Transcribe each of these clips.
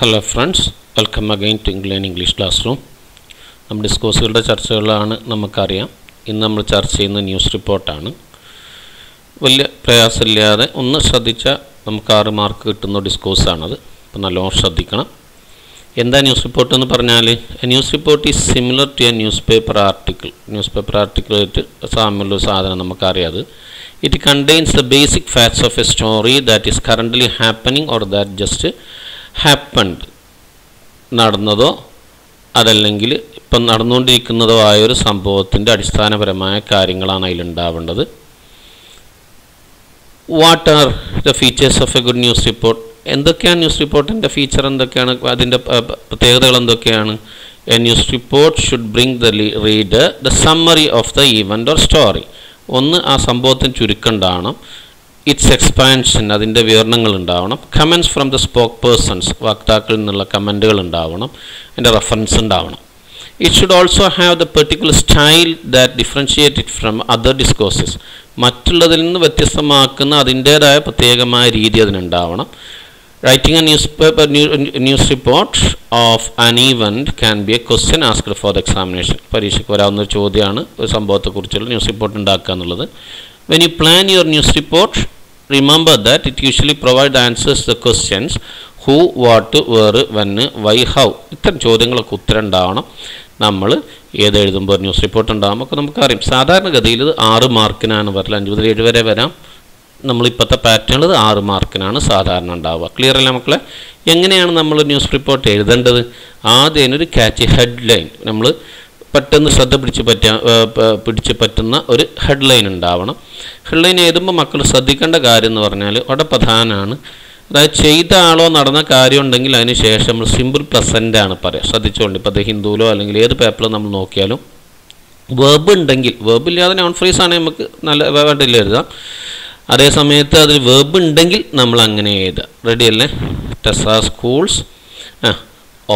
Hello friends, welcome again to England English Classroom. നമ്മുടെ ഡിസ്കോഴ്സുകളുടെ ചർച്ചകളാണ് നമുക്കറിയാം. ഇന്ന് നമ്മൾ ചർച്ച ചെയ്യുന്ന ന്യൂസ് റിപ്പോർട്ടാണ്. വലിയ പ്രയാസമില്ലാതെ ഒന്ന് ശ്രദ്ധിച്ചാൽ നമുക്ക് 6 മാർക്ക് കിട്ടുന്ന ഡിസ്കോഴ്സാണത്. അപ്പോൾ നല്ലോണം ശ്രദ്ധിക്കണം. എന്താ ന്യൂസ് റിപ്പോർട്ട് എന്ന് പറഞ്ഞാൽ news report is similar to a newspaper article. Newspaper ആർട്ടിക്കിളായിട്ട് സാമ്യമുള്ള സാധനം നമുക്കറിയാം. It contains the basic facts of a story that is currently happening or that just happened. നടന്നതോ അതല്ലെങ്കിൽ ഇപ്പം നടന്നുകൊണ്ടിരിക്കുന്നതോ ആയൊരു സംഭവത്തിൻ്റെ അടിസ്ഥാനപരമായ കാര്യങ്ങളാണ് അതിലുണ്ടാവേണ്ടത്. What are the features of a good news report? എന്തൊക്കെയാണ് ന്യൂസ് റിപ്പോർട്ടിൻ്റെ ഫീച്ചർ, എന്തൊക്കെയാണ് അതിൻ്റെ പ്രത്യേകതകൾ എന്തൊക്കെയാണ്? A news report should bring the reader the summary of the event or story. ഒന്ന്, ആ സംഭവത്തിന് ചുരുക്കം ഉണ്ടാവണം. ഇറ്റ്സ് എക്സ്പാൻഷൻ, അതിൻ്റെ വിവരണങ്ങൾ ഉണ്ടാവണം. Comments from the spokespersons, വക്താക്കളിൽ നിന്നുള്ള കമൻറ്റുകൾ ഉണ്ടാവണം. അതിൻ്റെ റെഫറൻസ് ഉണ്ടാവണം. It should also have the particular style that differentiate it from other discourses. മറ്റുള്ളതിൽ നിന്ന് വ്യത്യസ്തമാക്കുന്ന അതിൻ്റേതായ പ്രത്യേകമായ രീതി അതിനുണ്ടാവണം. Writing a news report of an event can be a question asked for the examination. പരീക്ഷയ്ക്ക് വരാവുന്ന ഒരു ചോദ്യമാണ് ഒരു സംഭവത്തെക്കുറിച്ചുള്ള ന്യൂസ് റിപ്പോർട്ട് ഉണ്ടാക്കുക എന്നുള്ളത്. When you plan your news report, remember that it usually provides answers to the questions who, what, where, when, why, how. ഇത്തരം ചോദ്യങ്ങളൊക്കെ ഉത്തരം ഉണ്ടാവണം. നമ്മൾ ഏത് എഴുതുമ്പോൾ ന്യൂസ് റിപ്പോർട്ട് ഉണ്ടാകുമ്പോൾ ഒക്കെ നമുക്കറിയാം. സാധാരണഗതിയിൽ ഇത് 6 മാർക്കിനാണ് വരില്ല. 5 മുതൽ 7 വരെ വരാം. നമ്മളിപ്പോഴത്തെ പാറ്റേണിൽ 6 മാർക്കിനാണ് സാധാരണ ഉണ്ടാവുക. ക്ലിയർ അല്ലേ മക്കളെ? എങ്ങനെയാണ് നമ്മൾ ന്യൂസ് റിപ്പോർട്ട് എഴുതേണ്ടത്? ആദ്യം ഒരു ക്യാച്ച് ഹെഡ്ലൈൻ, നമ്മൾ പെട്ടെന്ന് ശ്രദ്ധ പിടിച്ച് പറ്റുന്ന ഒരു ഹെഡ്ലൈൻ ഉണ്ടാവണം. ഹെഡ്ലൈൻ എഴുതുമ്പോൾ മക്കൾ ശ്രദ്ധിക്കേണ്ട കാര്യം എന്ന് പറഞ്ഞാൽ അവിടെ പ്രധാനമാണ്. അതായത് ചെയ്ത ആളോ നടന്ന കാര്യം ഉണ്ടെങ്കിൽ അതിന് ശേഷം നമ്മൾ സിമ്പിൾ പ്രസൻ്റ് ആണ് പറയുക. ശ്രദ്ധിച്ചുകൊണ്ട് ഇപ്പോൾ അത് ഹിന്ദുവിലോ അല്ലെങ്കിൽ ഏത് പേപ്പറിലോ നമ്മൾ നോക്കിയാലും വേർബ് ഉണ്ടെങ്കിൽ, വേർബ് ഇല്ലാതെ നോൺ ഫ്രേസ് ആണെങ്കിൽ നമുക്ക് നല്ല വേണ്ടില്ല എഴുതാം. അതേ സമയത്ത് അതിൽ വേർബ് ഉണ്ടെങ്കിൽ നമ്മൾ അങ്ങനെ എഴുതുക. റെഡി അല്ലേ? ടെസ സ്കൂൾസ്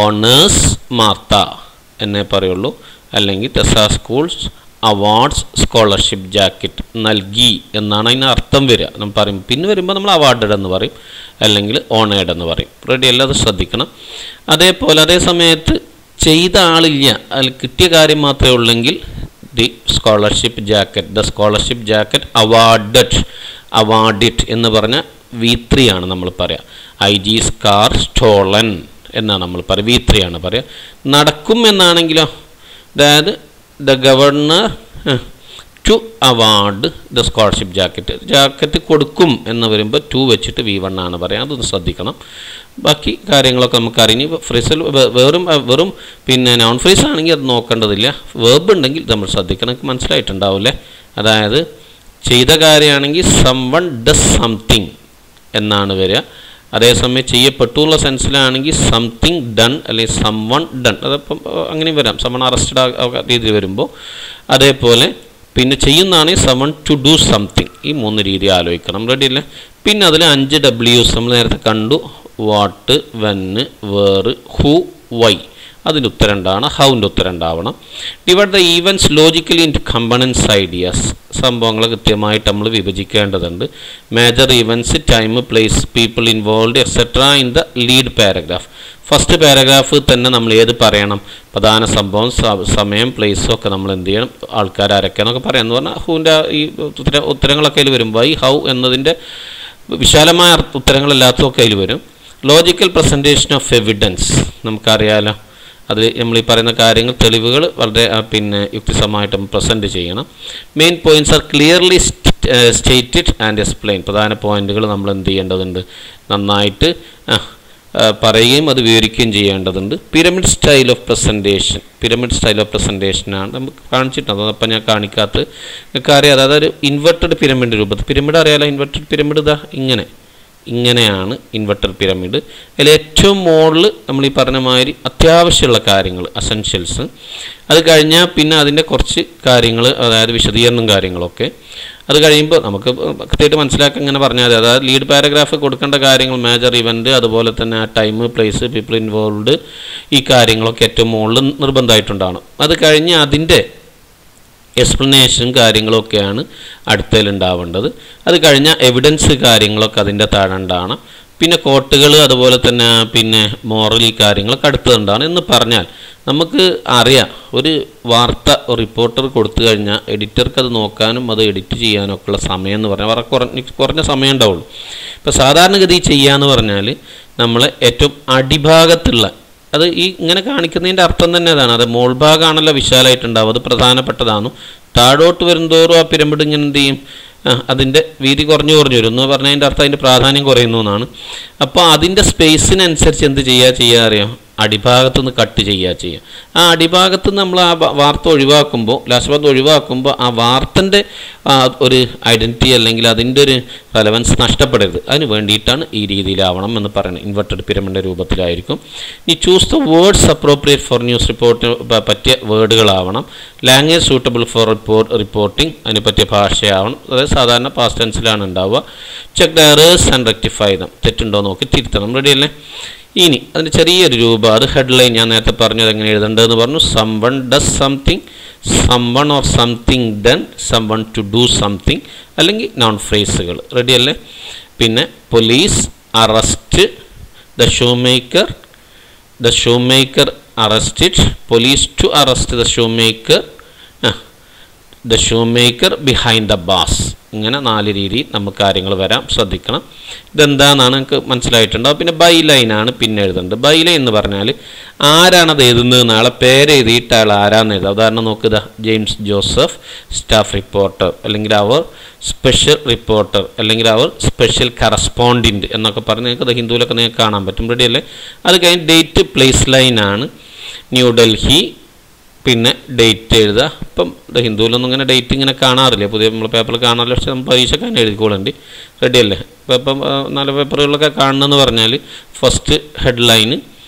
ഓണേഴ്സ് മാർത്ത എന്നേ പറയുള്ളൂ. അല്ലെങ്കിൽ ടെസ സ്കൂൾസ് അവാർഡ്സ് സ്കോളർഷിപ്പ് ജാക്കറ്റ് നൽകി എന്നാണ് അതിന് അർത്ഥം വരിക. നമ്മൾ പറയും. പിന്നെ വരുമ്പോൾ നമ്മൾ അവാർഡഡ് എന്ന് പറയും, അല്ലെങ്കിൽ ഓണേഡ് എന്ന് പറയും. റെഡി അല്ല? അത് ശ്രദ്ധിക്കണം. അതേപോലെ അതേ സമയത്ത് ചെയ്ത ആളില്ല, അതിൽ കിട്ടിയ കാര്യം മാത്രമേ ഉള്ളെങ്കിൽ the scholarship jacket, the scholarship jacket അവാർഡിറ്റ് എന്ന് പറഞ്ഞ V3 ആണ് നമ്മൾ പറയുക. IG's car stolen എന്നാണ് നമ്മൾ പറയുക. V3 ആണ് പറയുക. നടക്കും എന്നാണെങ്കിലോ, അതായത് the governor to award the scholarship jacket കൊടുക്കും എന്ന് വരുമ്പോൾ 2 വെച്ചിട്ട് V1 ആണ് പറയുക. അതൊന്ന് ശ്രദ്ധിക്കണം. ബാക്കി കാര്യങ്ങളൊക്കെ നമുക്ക് അറിഞ്ഞ് ഫ്രേസിൽ വെറും പിന്നെ നോൺ ഫ്രേസ് ആണെങ്കിൽ അത് നോക്കേണ്ടതില്ല. വേർബ് ഉണ്ടെങ്കിൽ നമ്മൾ ശ്രദ്ധിക്കണം. എനിക്ക് മനസ്സിലായിട്ടുണ്ടാവില്ലേ? അതായത് ചെയ്ത കാര്യമാണെങ്കിൽ സംവൺ ഡസ് സംതിങ് എന്നാണ് വരിക. അതേസമയം ചെയ്യപ്പെട്ടുള്ള സെൻസിലാണെങ്കിൽ സംതിങ് ഡൺ അല്ലെങ്കിൽ സംവൺ ഡൺ, അതപ്പം അങ്ങനെ വരാം. സമൺ അറസ്റ്റഡ് രീതിയിൽ വരുമ്പോൾ. അതേപോലെ പിന്നെ ചെയ്യുന്നതാണെങ്കിൽ സമൺ ടു ഡു സംതിങ്. ഈ 3 രീതി ആലോചിക്കണം. റെഡി അല്ലേ? പിന്നെ അതിൽ 5 W's നമ്മൾ നേരത്തെ കണ്ടു. What, when, where, who, why. അതിൻ്റെ ഉത്തരം ഉണ്ടാവണം. ഹൗൻ്റെ ഉത്തരം ഉണ്ടാവണം. Divide the events logically into components ideas. സംഭവങ്ങൾ കൃത്യമായിട്ട് നമ്മൾ വിഭജിക്കേണ്ടതുണ്ട്. Major events, time, place, people involve etcetera in the lead paragraph. First paragraph തന്നെ നമ്മൾ ഏത് പറയണം? പ്രധാന സംഭവം, സമയം, പ്ലേസും ഒക്കെ നമ്മൾ എന്ത് ചെയ്യണം? ആൾക്കാർ ആരൊക്കെയാണെന്നൊക്കെ പറയാമെന്ന് പറഞ്ഞാൽ ഹൂൻ്റെ ഈ ഉത്തരങ്ങളൊക്കെ അതിൽ വരും. വൈ, ഹൗ എന്നതിൻ്റെ വിശാലമായ ഉത്തരങ്ങളെല്ലാത്തതൊക്കെ അതിൽ വരും. ലോജിക്കൽ പ്രസൻറ്റേഷൻ ഓഫ് എവിഡൻസ് നമുക്കറിയാമല്ലോ. അത് നമ്മൾ ഈ പറയുന്ന കാര്യങ്ങൾ, തെളിവുകൾ വളരെ പിന്നെ യുക്തിസമമായിട്ട് പ്രസൻറ്റ് ചെയ്യണം. Main points R clearly stated and explain. പ്രധാന പോയിൻറ്റുകൾ നമ്മൾ എന്ത് ചെയ്യേണ്ടതുണ്ട്? നന്നായിട്ട് പറയുകയും അത് വിവരിക്കുകയും ചെയ്യേണ്ടതുണ്ട്. പിരമിഡ് സ്റ്റൈൽ ഓഫ് പ്രസൻറ്റേഷനാണ് നമുക്ക് കാണിച്ചിട്ടുണ്ട്. അതപ്പം ഞാൻ കാണിക്കാത്ത കാര്യം. അതായത് ഇൻവെർട്ടഡ് പിരമിഡ് രൂപത്തിൽ. പിരമിഡ് അറിയാലോ? ഇൻവെർട്ടഡ് പിരമിഡ് ഇതാ ഇങ്ങനെയാണ് ഇൻവെർട്ടർ പിരമിഡ്. അതിൽ ഏറ്റവും മുകളിൽ നമ്മൾ ഈ പറഞ്ഞ മാതിരി അത്യാവശ്യമുള്ള കാര്യങ്ങൾ, അസെൻഷ്യൽസ്. അത് കഴിഞ്ഞാൽ പിന്നെ അതിൻ്റെ കുറച്ച് കാര്യങ്ങൾ, അതായത് വിശദീകരണം കാര്യങ്ങളൊക്കെ. അത് കഴിയുമ്പോൾ നമുക്ക് കൃത്യമായിട്ട് മനസ്സിലാക്കാൻ ഇങ്ങനെ പറഞ്ഞാൽ മതി. അതായത് ലീഡ് പാരഗ്രാഫ് കൊടുക്കേണ്ട കാര്യങ്ങൾ, മേജർ ഇവൻറ്റ്, അതുപോലെ തന്നെ ആ ടൈം, പ്ലേസ്, പീപ്പിൾ ഇൻവോൾവ്ഡ്, ഈ കാര്യങ്ങളൊക്കെ ഏറ്റവും മുകളിൽ നിർബന്ധമായിട്ടുണ്ടാവണം. അത് കഴിഞ്ഞ് അതിൻ്റെ എക്സ്പ്ലനേഷനും കാര്യങ്ങളൊക്കെയാണ് അടുത്തതിലുണ്ടാവേണ്ടത്. അത് കഴിഞ്ഞാൽ എവിഡൻസ് കാര്യങ്ങളൊക്കെ അതിൻ്റെ താഴെ ഉണ്ടാവണം. പിന്നെ കോട്ടുകൾ അതുപോലെ തന്നെ പിന്നെ മോറൽ ഈ കാര്യങ്ങളൊക്കെ അടുത്തതുണ്ടാണ് എന്ന് പറഞ്ഞാൽ നമുക്ക് അറിയാം ഒരു വാർത്ത റിപ്പോർട്ടർ കൊടുത്തു കഴിഞ്ഞാൽ എഡിറ്റർക്ക് അത് നോക്കാനും അത് എഡിറ്റ് ചെയ്യാനും ഒക്കെയുള്ള സമയം എന്ന് പറഞ്ഞാൽ വളരെ കുറഞ്ഞ സമയം ഉണ്ടാവുള്ളൂ. ഇപ്പോൾ സാധാരണഗതി ചെയ്യാന്ന് പറഞ്ഞാൽ നമ്മൾ ഏറ്റവും അടിഭാഗത്തുള്ള അത് ഈ ഇങ്ങനെ കാണിക്കുന്നതിൻ്റെ അർത്ഥം തന്നെ അതാണ്. അത് മോൾ ഭാഗമാണല്ലോ വിശാലമായിട്ടുണ്ടാവും, അത് പ്രധാനപ്പെട്ടതാണ്. താഴോട്ട് വരുന്തോറും ആ പിരമിഡ് ഇങ്ങനെ എന്ത് ചെയ്യും, അതിൻ്റെ വീതി കുറഞ്ഞു വരും എന്ന് പറഞ്ഞതിൻ്റെ അർത്ഥം അതിൻ്റെ പ്രാധാന്യം കുറയുന്നു എന്നാണ്. അപ്പോൾ അതിൻ്റെ സ്പേസിനനുസരിച്ച് എന്ത് ചെയ്യുക അറിയാം, അടിഭാഗത്തു നിന്ന് കട്ട് ചെയ്യുക. ആ അടിഭാഗത്ത് നമ്മൾ ആ വാർത്ത ഒഴിവാക്കുമ്പോൾ, ലാസ്റ്റ് ഭാഗത്ത് ഒഴിവാക്കുമ്പോൾ ആ വാർത്തൻ്റെ ഒരു ഐഡൻറ്റിറ്റി അല്ലെങ്കിൽ അതിൻ്റെ ഒരു റെലവൻസ് നഷ്ടപ്പെടരുത്. അതിന് വേണ്ടിയിട്ടാണ് ഈ രീതിയിലാവണം എന്ന് പറയുന്നത്. ഇൻവെർട്ടഡ് പിരമിഡിൻ്റെ രൂപത്തിലായിരിക്കും. ഈ choose the words appropriate for news report പറ്റിയ വേർഡുകളാവണം. ലാംഗ്വേജ് സൂട്ടബിൾ ഫോർ റിപ്പോർട്ടിംഗ്, അതിന് പറ്റിയ ഭാഷയാവണം. അതായത് സാധാരണ പാസ്റ്റ് ടെൻസിലാണ് ഉണ്ടാവുക. Check the errors and rectify them, തെറ്റുണ്ടോ നോക്കി തിരുത്തണം. റെഡിയല്ലേ? ഇനി അതിൻ്റെ ചെറിയൊരു രൂപം, അത് ഹെഡ്ലൈൻ ഞാൻ നേരത്തെ പറഞ്ഞത് എങ്ങനെ എഴുതേണ്ടതെന്ന് പറഞ്ഞു. Someone does something, someone or something done, someone to do something, അല്ലെങ്കിൽ നോൺ ഫ്രേസുകൾ. റെഡിയല്ലേ? പിന്നെ police arrest the shoemaker arrested, police to arrest the shoemaker behind the bars. ഇങ്ങനെ 4 രീതിയിൽ നമുക്ക് കാര്യങ്ങൾ വരാം, ശ്രദ്ധിക്കണം. ഇതെന്താണെന്നാണ് നിങ്ങൾക്ക് മനസ്സിലായിട്ടുണ്ടാവും. പിന്നെ ബൈ ലൈനാണ് പിന്നെ എഴുതേണ്ടത്. ബൈ ലൈൻ എന്ന് പറഞ്ഞാൽ ആരാണത് എഴുതുന്നത്, നാളെ പേര് എഴുതിയിട്ട് ആൾ ആരാന്ന് എഴുതുക. ഉദാഹരണം നോക്കുക, ജെയിംസ് ജോസഫ് സ്റ്റാഫ് റിപ്പോർട്ടർ, അല്ലെങ്കിൽ അവർ സ്പെഷ്യൽ റിപ്പോർട്ടർ, അല്ലെങ്കിൽ അവർ സ്പെഷ്യൽ കറസ്പോണ്ടൻറ്റ് എന്നൊക്കെ പറഞ്ഞ് നിങ്ങൾക്ക് ഹിന്ദുവിലൊക്കെ നിങ്ങൾക്ക് കാണാൻ പറ്റും. റെഡിയല്ലേ? അത് കഴിഞ്ഞ് ഡേറ്റ് പ്ലേസ് ലൈനാണ് ന്യൂഡൽഹി, പിന്നെ ഡേറ്റ് എഴുതുക. ഇപ്പം ഹിന്ദുവിലൊന്നും ഇങ്ങനെ ഡേറ്റ് ഇങ്ങനെ കാണാറില്ല, പുതിയ നമ്മൾ പേപ്പറിൽ കാണാറില്ല, പക്ഷേ നമ്മൾ പരീക്ഷയ്ക്ക് തന്നെ എഴുതിക്കോളുണ്ട്. റെഡിയല്ലേ? ഇപ്പം നല്ല പേപ്പറുകളൊക്കെ കാണണമെന്ന് പറഞ്ഞാൽ ഫസ്റ്റ് ഹെഡ്ലൈന്,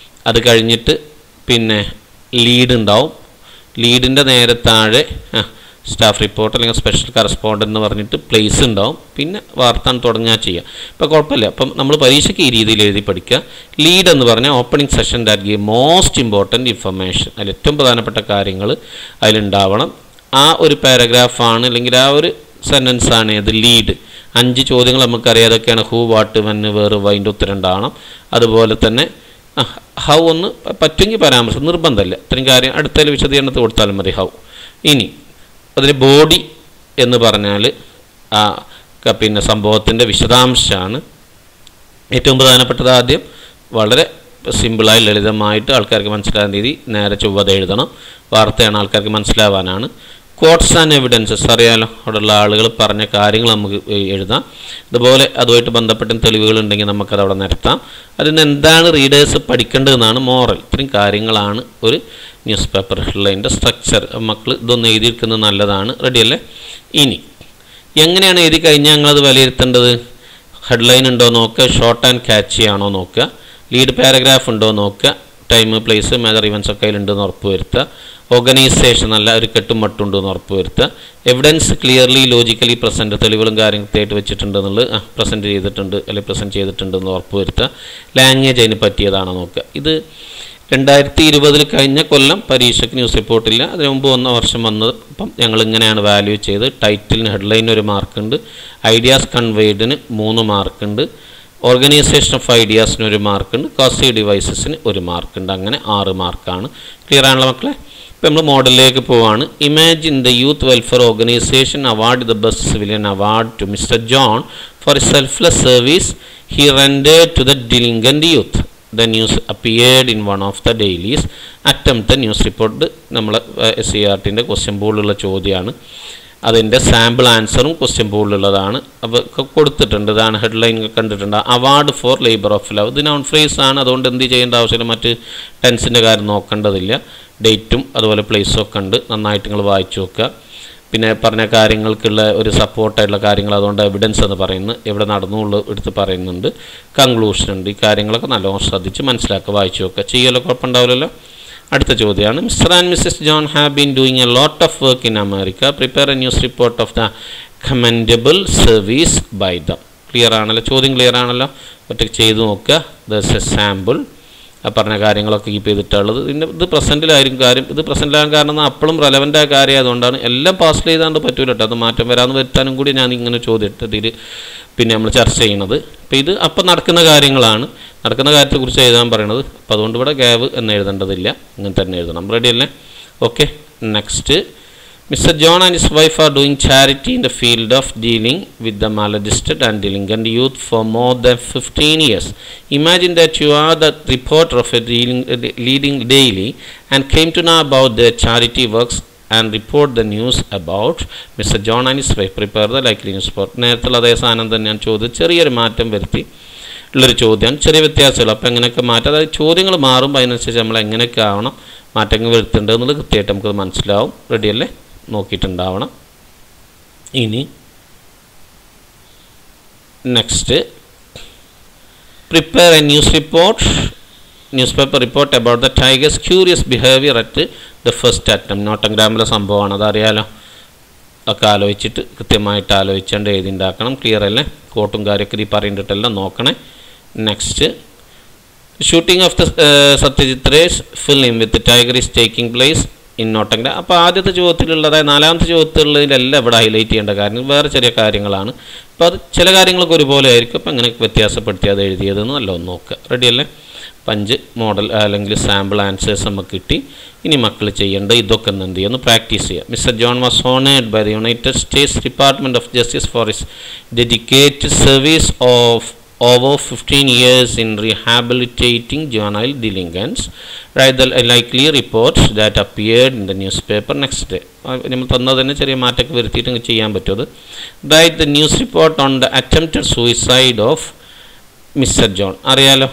അത് കഴിഞ്ഞിട്ട് പിന്നെ ലീഡ് ഉണ്ടാവും, ലീഡിൻ്റെ നേരെ താഴെ സ്റ്റാഫ് റിപ്പോർട്ട് അല്ലെങ്കിൽ സ്പെഷ്യൽ കറസ്പോണ്ടൻ്റ് എന്ന് പറഞ്ഞിട്ട് പ്ലേസ് ഉണ്ടാവും, പിന്നെ വാർത്ത തുടങ്ങുക ചെയ്യുക. ഇപ്പോൾ കുഴപ്പമില്ല. അപ്പം നമ്മൾ പരീക്ഷയ്ക്ക് ഈ രീതിയിൽ എഴുതി പഠിക്കുക. ലീഡ് എന്ന് പറഞ്ഞാൽ opening session that give most important information, അതിൽ ഏറ്റവും പ്രധാനപ്പെട്ട കാര്യങ്ങൾ അതിലുണ്ടാവണം. ആ ഒരു പാരഗ്രാഫാണ് അല്ലെങ്കിൽ ആ ഒരു സെൻറ്റൻസാണ് ഇത് ലീഡ്. 5 ചോദ്യങ്ങൾ നമുക്കറിയാം, അതൊക്കെയാണ് ഹൂ, വാട്ട്, വെൻ, വേർ, വൈൻ്റെ ഉത്തരം ഉണ്ടാവണം. അതുപോലെ തന്നെ ഹൗ ഒന്ന് പറ്റുമെങ്കിൽ പരാമർശം, നിർബന്ധമില്ല. ഇത്രയും കാര്യം അടുത്തതിൽ വിശദീകരണത്തിൽ കൊടുത്താലും മതി ഹൗ. ഇനി അതിന് ബോഡി എന്ന് പറഞ്ഞാൽ പിന്നെ സംഭവത്തിൻ്റെ വിശദാംശമാണ്. ഏറ്റവും പ്രധാനപ്പെട്ടത് ആദ്യം വളരെ സിമ്പിളായി ലളിതമായിട്ട് ആൾക്കാർക്ക് മനസ്സിലാകുന്ന രീതി നേരെ ചൊവ്വത എഴുതണം. വാർത്തയാണ്, ആൾക്കാർക്ക് മനസ്സിലാവാനാണ്. കോട്ട്സ് ആൻഡ് എവിഡൻസസ് അറിയാലോ, അവിടെയുള്ള ആളുകൾ പറഞ്ഞ കാര്യങ്ങൾ നമുക്ക് എഴുതാം. അതുപോലെ അതുമായിട്ട് ബന്ധപ്പെട്ട തെളിവുകളുണ്ടെങ്കിൽ നമുക്കത് അവിടെ നിരത്താം. അതിന് എന്താണ് റീഡേഴ്സ് പഠിക്കേണ്ടതെന്നാണ് മോറൽ. ഇത്രയും കാര്യങ്ങളാണ് ഒരു ന്യൂസ് പേപ്പർ ഹെഡ്ലൈൻ്റെ സ്ട്രക്ചർ. മക്കൾ ഇതൊന്ന് എഴുതിയിരിക്കുന്നത് നല്ലതാണ്. റെഡിയല്ലേ? ഇനി എങ്ങനെയാണ് എഴുതി കഴിഞ്ഞാൽ ഞങ്ങളത് വിലയിരുത്തേണ്ടത്? ഹെഡ്ലൈൻ ഉണ്ടോ നോക്കുക, ഷോർട്ട് ആൻഡ് ക്യാച്ചി ആണോ നോക്കുക, ലീഡ് പാരഗ്രാഫ് ഉണ്ടോ നോക്കുക, ടൈം, പ്ലേസ്, മേജർ ഇവൻറ്റ്സ് ഒക്കെ അതിലുണ്ടെന്ന് ഉറപ്പ് വരുത്തുക, ഓർഗനൈസേഷൻ നല്ല ഒരു കെട്ടുമട്ടുണ്ടെന്ന് ഉറപ്പ് വരുത്തുക, എവിഡൻസ് ക്ലിയർലി ലോജിക്കലി പ്രസൻറ്റ്, തെളിവുകളും കാര്യങ്ങളായിട്ട് വെച്ചിട്ടുണ്ടെന്നുള്ളത് പ്രസൻറ്റ് ചെയ്തിട്ടുണ്ട് അല്ലെങ്കിൽ പ്രസൻറ്റ് ചെയ്തിട്ടുണ്ടെന്ന് ഉറപ്പ് വരുത്തുക, ലാംഗ്വേജ് അതിന് പറ്റിയതാണോ നോക്കുക. ഇത് 2020 കഴിഞ്ഞ കൊല്ലം പരീക്ഷയ്ക്ക് ന്യൂസ് റിപ്പോർട്ടില്ല, അതിന് മുമ്പ് 1 വർഷം വന്നത്. അപ്പം ഞങ്ങളിങ്ങനെയാണ് വാല്യൂ ചെയ്ത്. ടൈറ്റിലിന് ഹെഡ്ലൈനിന് 1 മാർക്കുണ്ട്, ഐഡിയാസ് കൺവെയ്ഡിന് 3 മാർക്കുണ്ട്, ഓർഗനൈസേഷൻ ഓഫ് ഐഡിയാസിന് 1 മാർക്കുണ്ട്, കോസി ഡിവൈസസിന് 1 മാർക്കുണ്ട്. അങ്ങനെ 6 മാർക്കാണ്. ക്ലിയർ ആണല്ലോ മക്കളെ? ഇപ്പം നമ്മൾ മോഡലിലേക്ക് പോവാണ്. Imagine the youth welfare organisation award the best civilian award to Mister John for selfless service he rendered to the diligent youth. The news appeared in one of the dailies. Attempt the news report. നമ്മൾ SCERTൻ്റെ question ബോർഡിലുള്ള ചോദ്യമാണ്. അതിൻ്റെ sample ആൻസറും question ബോർഡിലുള്ളതാണ്. അപ്പോൾ കൊടുത്തിട്ടുണ്ട്. ഇതാണ് headline കണ്ടിട്ടുണ്ട്. Award for labour of love. ഇത് non phrase ആണ്, അതുകൊണ്ട് എന്ത് ചെയ്യേണ്ട ആവശ്യമില്ല, മറ്റ് ടെൻസിൻ്റെ കാര്യം നോക്കേണ്ടതില്ല. ഡേറ്റും അതുപോലെ പ്ലേസും ഒക്കെ ഉണ്ട്, നന്നായിട്ട് നിങ്ങൾ വായിച്ചു നോക്കുക. പിന്നെ പറഞ്ഞ കാര്യങ്ങൾക്കുള്ള ഒരു സപ്പോർട്ടായിട്ടുള്ള കാര്യങ്ങൾ, അതുകൊണ്ട് എവിഡൻസ് എന്ന് പറയുന്നത് എവിടെ നടന്നുള്ളൂ എടുത്ത് പറയുന്നുണ്ട്. കൺക്ലൂഷൻ ഉണ്ട്. ഈ കാര്യങ്ങളൊക്കെ നല്ലോണം ശ്രദ്ധിച്ച് മനസ്സിലാക്കുക, വായിച്ചു നോക്കുക. ചെയ്യലോ, കുഴപ്പമുണ്ടാവില്ലല്ലോ. അടുത്ത ചോദ്യമാണ്. Mr and Mrs John have been doing a lot of work in America. Prepare a news report of the commendable service by them. Clear ആണല്ലോ? ചോദ്യം ക്ലിയർ ആണല്ലോ? ഒറ്റയ്ക്ക് ചെയ്ത് നോക്കുക. This a sample. പറഞ്ഞ കാര്യങ്ങളൊക്കെ കീപ്പ് ചെയ്തിട്ടുള്ളത്. ഇത് പ്രസൻറ്റിലായിരിക്കും കാര്യം. ഇത് പ്രസൻറ്റിലാകാൻ കാരണം അപ്പോഴും റെലവൻ്റായ കാര്യം ആയതുകൊണ്ടാണ്. എല്ലാം പാസ് ചെയ്താണ്ട് പറ്റൂല കേട്ടോ. അത് മാറ്റം വരാമെന്ന് വരുത്താനും കൂടി ഞാൻ ഇങ്ങനെ ചോദ്യത്തിൽ പിന്നെ നമ്മൾ ചർച്ച ചെയ്യണത്. അപ്പോൾ ഇത് അപ്പം നടക്കുന്ന കാര്യങ്ങളാണ്, നടക്കുന്ന കാര്യത്തെക്കുറിച്ച് എഴുതാൻ പറയണത്. അപ്പോൾ അതുകൊണ്ട് ഇവിടെ ഗാവ് എന്ന് എഴുതേണ്ടതില്ല, ഇങ്ങനെ തന്നെ എഴുതണം. റെഡി അല്ലേ? Okay. Next, Mr. John and his wife are doing charity in the field of dealing with the maladjusted and delinquent youth for more than 15 years. Imagine that you are the reporter of a leading daily and came to know about their charity works and report the news about Mr. John and his wife. Prepare the likely news report. നേരത്തുള്ള അതേ സാധനം തന്നെയാണ് ചോദ്യം, ചെറിയൊരു മാറ്റം വരുത്തി ഉള്ളൊരു ചോദ്യമാണ്, ചെറിയ വ്യത്യാസമുള്ളൂ. അപ്പോൾ എങ്ങനെയൊക്കെ മാറ്റം, അതായത് ചോദ്യങ്ങൾ മാറുമ്പോൾ അതിനനുസരിച്ച് നമ്മൾ എങ്ങനെയൊക്കെ ആവണം, മാറ്റങ്ങൾ വരുത്തേണ്ടത് എന്നുള്ളത് കൃത്യമായിട്ട് നമുക്കത് മനസ്സിലാവും. റെഡിയല്ലേ? നോക്കിയിട്ടുണ്ടാവണം. ഇനി next, prepare a newspaper report about the tiger's curious behaviour at the first attempt. നോട്ടഗ്രാമിലെ സംഭവമാണ്, അതറിയാലോ. ഒക്കെ ആലോചിച്ചിട്ട് കൃത്യമായിട്ട് ആലോചിച്ചുകൊണ്ട് എഴുതി ഉണ്ടാക്കണം. ക്ലിയർ അല്ലേ? കോട്ടും കാര്യമൊക്കെ ഈ പറഞ്ഞിട്ടെല്ലാം നോക്കണേ. Next, shooting of the Satyajit Ray's film with tiger is taking place in Notagram. അപ്പോൾ ആദ്യത്തെ ചോദ്യത്തിലുള്ളതായ നാലാമത്തെ ചോദ്യത്തിലുള്ളതിലെല്ലാം ഇവിടെ ഹൈലൈറ്റ് ചെയ്യേണ്ട കാര്യം വേറെ ചെറിയ കാര്യങ്ങളാണ്. അപ്പോൾ അത് ചില കാര്യങ്ങളൊക്കെ ഒരുപോലെ ആയിരിക്കും. അപ്പോൾ അങ്ങനെ വ്യത്യാസപ്പെടുത്തി അത് എഴുതിയതെന്ന് നല്ലോണം നോക്കുക. റെഡിയല്ലേ? 5 മോഡൽ അല്ലെങ്കിൽ സാമ്പിൾ ആൻസേഴ്സ് നമുക്ക് കിട്ടി. ഇനി മക്കൾ ചെയ്യേണ്ട ഇതൊക്കെ എന്ത് ചെയ്യുക, ഒന്ന് പ്രാക്ടീസ് ചെയ്യുക. Mr John was honoured by the United States Department of Justice for his dedicated service of over 15 years in rehabilitating juvenile delinquents. Write the likely reports that appeared in the newspaper next day. നമ്മൾ തന്നതിന് ചെറിയ മാറ്റമൊക്കെ വരുത്തിയിട്ട് ചെയ്യാൻ പറ്റുമത്. Write the news report on the attempted suicide of Mr. John. അറിയാലോ,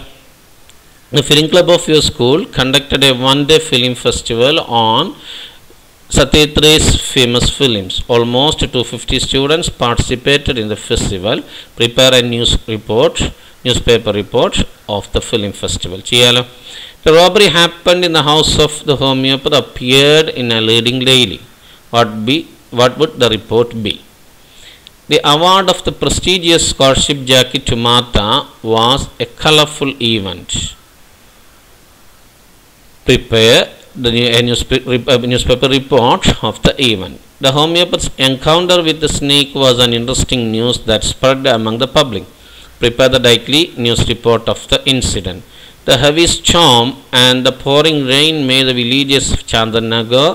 the film club of your school conducted a one-day film festival on Satyajit Ray's famous films. Almost 250 students participated in the festival. Prepare a newspaper report of the film festival. Chiyalo. The robbery happened in the house of the homeopath appeared in a leading daily. What would the report be? The award of the prestigious scholarship jacket to Martha was a colorful event. Prepare a newspaper report of the event. The homeopath's encounter with the snake was an interesting news that spread among the public. Prepare the likely news report of the incident. The heavy storm and the pouring rain made the villages of Chandanagar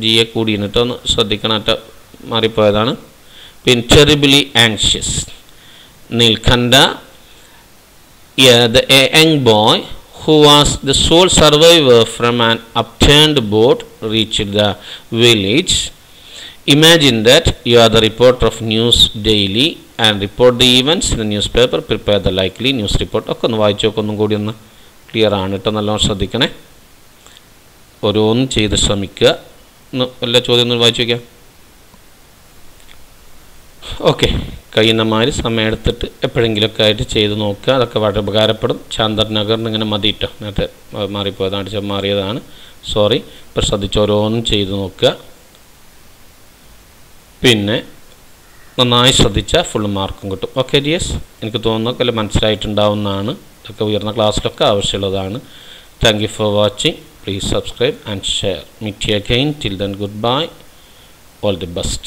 ജിയെ കൂടിയിട്ട് ശ്രദ്ധിക്കണായിട്ട് മാറിപ്പോയതാണ്. പിന്നെ terribly anxious. Nilkanda, the young boy who was the sole survivor from an upturned boat, reached the village. Imagine that you are the reporter of news daily and report the events in the newspaper. Prepare the likely news report. ഒക്കെ ഒന്ന് വായിച്ചു നോക്കുക, ഒന്നും കൂടി ഒന്ന് clear ആണ് കേട്ടോ. നല്ലോണം ശ്രദ്ധിക്കണേ, ഓരോന്നും ചെയ്ത് ശ്രമിക്കുക. എല്ലാ ചോദ്യം ഒന്ന് വായിച്ചു വയ്ക്കാം. ഓക്കെ, കഴിയുന്നമാതിരി സമയം എടുത്തിട്ട് എപ്പോഴെങ്കിലുമൊക്കെ ആയിട്ട് ചെയ്ത് നോക്കുക. അതൊക്കെ വളരെ ഉപകാരപ്പെടും. ചാന്ദർനഗറിന് ഇങ്ങനെ മതിയിട്ടോ, നേരത്തെ മാറിപ്പോയതാണ്, മാറിയതാണ്, സോറി. ഇപ്പോൾ ശ്രദ്ധിച്ച് ഓരോന്നും ചെയ്ത് നോക്കുക. പിന്നെ നന്നായി ശ്രദ്ധിച്ചാൽ ഫുൾ മാർക്കും കിട്ടും. ഓക്കെ ഡിയേഴ്സ്, എനിക്ക് തോന്നുന്നു എല്ലാം മനസ്സിലായിട്ടുണ്ടാവുന്നതാണ്. ഇതൊക്കെ ഉയർന്ന ക്ലാസ്സിലൊക്കെ ആവശ്യമുള്ളതാണ്. Thank you for watching. Please subscribe and share. Meet you again. Till then, goodbye. All the best.